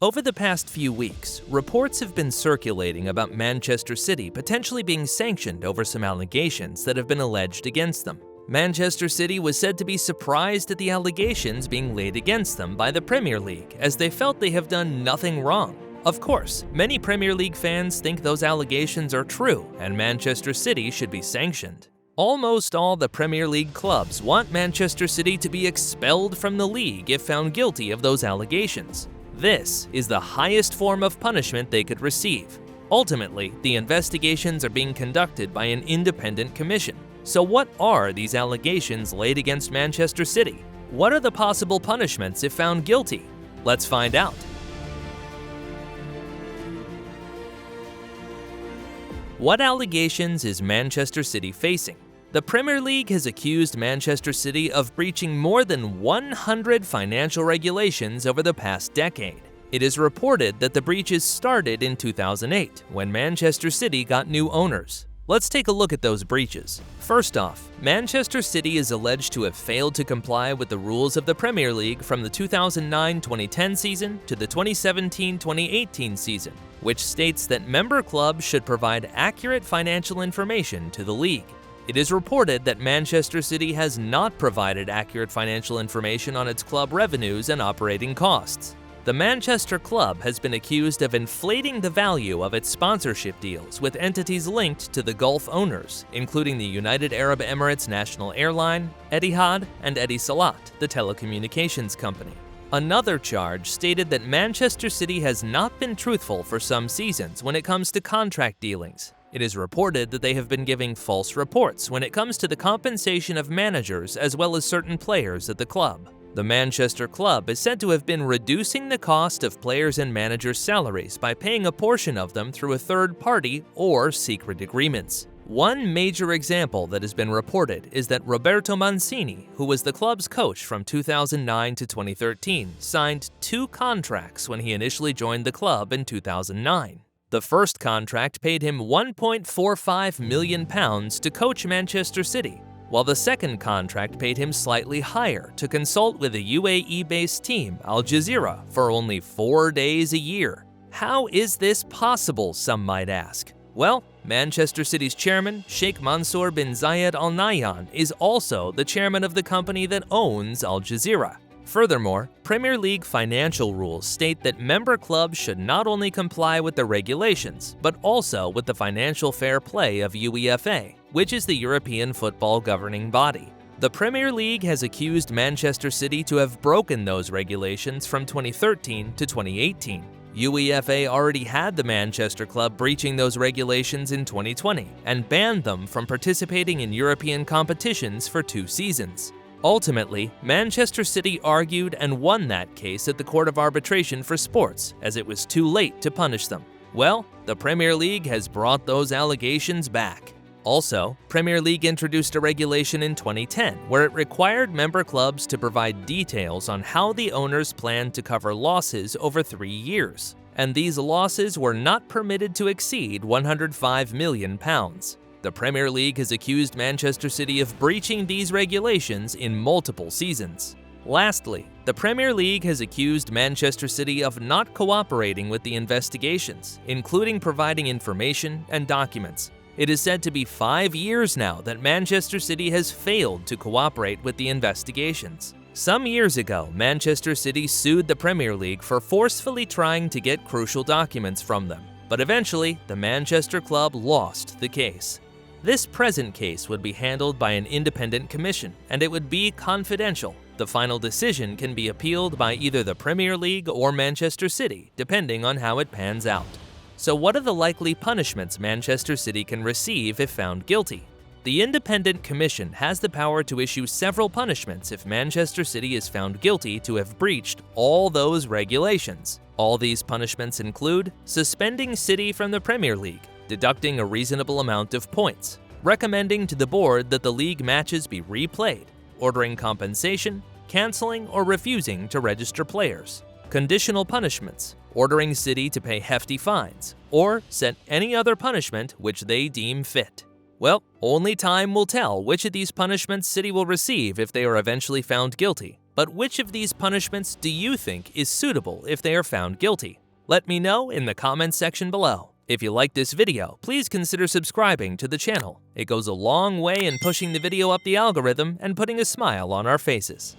Over the past few weeks, reports have been circulating about Manchester City potentially being sanctioned over some allegations that have been alleged against them. Manchester City was said to be surprised at the allegations being laid against them by the Premier League, as they felt they have done nothing wrong. Of course, many Premier League fans think those allegations are true and Manchester City should be sanctioned. Almost all the Premier League clubs want Manchester City to be expelled from the league if found guilty of those allegations. This is the highest form of punishment they could receive. Ultimately, the investigations are being conducted by an independent commission. So what are these allegations laid against Manchester City? What are the possible punishments if found guilty? Let's find out. What allegations is Manchester City facing? The Premier League has accused Manchester City of breaching more than 100 financial regulations over the past decade. It is reported that the breaches started in 2008, when Manchester City got new owners. Let's take a look at those breaches. First off, Manchester City is alleged to have failed to comply with the rules of the Premier League from the 2009-2010 season to the 2017-2018 season, which states that member clubs should provide accurate financial information to the league. It is reported that Manchester City has not provided accurate financial information on its club revenues and operating costs. The Manchester club has been accused of inflating the value of its sponsorship deals with entities linked to the Gulf owners, including the United Arab Emirates National Airline, Etihad, and Etisalat, the telecommunications company. Another charge stated that Manchester City has not been truthful for some seasons when it comes to contract dealings. It is reported that they have been giving false reports when it comes to the compensation of managers as well as certain players at the club. The Manchester club is said to have been reducing the cost of players' and managers' salaries by paying a portion of them through a third party or secret agreements. One major example that has been reported is that Roberto Mancini, who was the club's coach from 2009 to 2013, signed 2 contracts when he initially joined the club in 2009. The first contract paid him £1.45 million to coach Manchester City, while the second contract paid him slightly higher to consult with a UAE-based team, Al Jazeera, for only 4 days a year. How is this possible, some might ask? Well, Manchester City's chairman, Sheikh Mansour bin Zayed Al Nahyan, is also the chairman of the company that owns Al Jazeera. Furthermore, Premier League financial rules state that member clubs should not only comply with the regulations, but also with the financial fair play of UEFA, which is the European football governing body. The Premier League has accused Manchester City to have broken those regulations from 2013 to 2018. UEFA already had the Manchester club breaching those regulations in 2020 and banned them from participating in European competitions for 2 seasons. Ultimately, Manchester City argued and won that case at the Court of Arbitration for Sports, as it was too late to punish them. Well, the Premier League has brought those allegations back. Also, Premier League introduced a regulation in 2010 where it required member clubs to provide details on how the owners planned to cover losses over 3 years, and these losses were not permitted to exceed £105 million. The Premier League has accused Manchester City of breaching these regulations in multiple seasons. Lastly, the Premier League has accused Manchester City of not cooperating with the investigations, including providing information and documents. It is said to be 5 years now that Manchester City has failed to cooperate with the investigations. Some years ago, Manchester City sued the Premier League for forcefully trying to get crucial documents from them, but eventually the Manchester club lost the case. This present case would be handled by an independent commission, and it would be confidential. The final decision can be appealed by either the Premier League or Manchester City, depending on how it pans out. So what are the likely punishments Manchester City can receive if found guilty? The independent commission has the power to issue several punishments if Manchester City is found guilty to have breached all those regulations. All these punishments include suspending City from the Premier League, deducting a reasonable amount of points, recommending to the board that the league matches be replayed, ordering compensation, canceling or refusing to register players, conditional punishments, ordering City to pay hefty fines, or set any other punishment which they deem fit. Well, only time will tell which of these punishments City will receive if they are eventually found guilty. But which of these punishments do you think is suitable if they are found guilty? Let me know in the comments section below. If you like this video, please consider subscribing to the channel. It goes a long way in pushing the video up the algorithm and putting a smile on our faces.